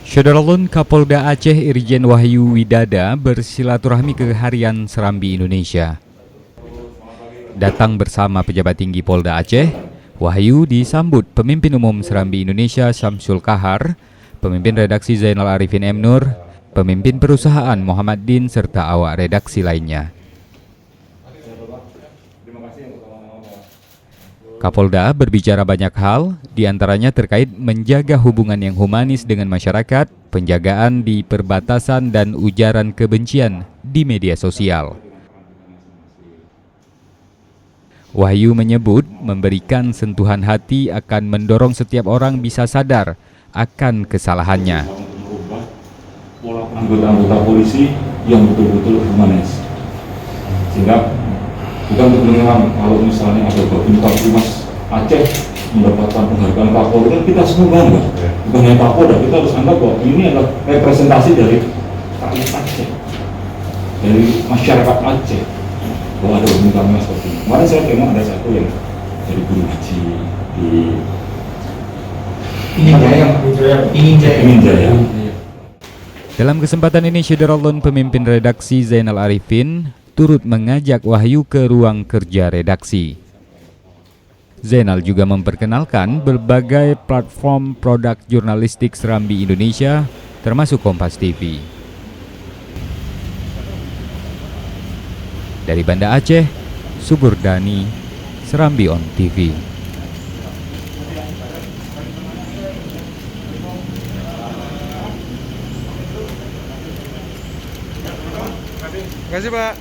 Syederalun Kapolda Aceh Irjen Wahyu Widada bersilaturahmi ke Harian Serambi Indonesia. Datang bersama pejabat tinggi Polda Aceh, Wahyu disambut Pemimpin Umum Serambi Indonesia Syamsul Kahar, Pemimpin Redaksi Zainal Arifin M. Nur, Pemimpin Perusahaan Muhammad Din, serta awak redaksi lainnya. Kapolda berbicara banyak hal, diantaranya terkait menjaga hubungan yang humanis dengan masyarakat, penjagaan di perbatasan dan ujaran kebencian di media sosial. Wahyu menyebut memberikan sentuhan hati akan mendorong setiap orang bisa sadar akan kesalahannya. Pola anggota-anggota polisi yang betul-betul humanis, sehingga bukan untuk mengenang kalau misalnya ada Babin Kapolres Aceh mendapatkan penghargaan Kapolri, kan kita semua bangga. Bukan hanya Kapolda, kita harus anggap bahwa ini adalah representasi dari rakyat Aceh, dari masyarakat Aceh, bahwa ada Babin Kapolres seperti ini. Kemarin saya tengok ada satu yang dari guru haji di Ingin Jaya. Dalam kesempatan ini, Syederalun Pemimpin Redaksi Zainal Arifin turut mengajak Wahyu ke ruang kerja redaksi. Zainal juga memperkenalkan berbagai platform produk jurnalistik Serambi Indonesia, termasuk Kompas TV. Dari Banda Aceh, Subur Dhani, Serambi On TV. Terima kasih, Pak.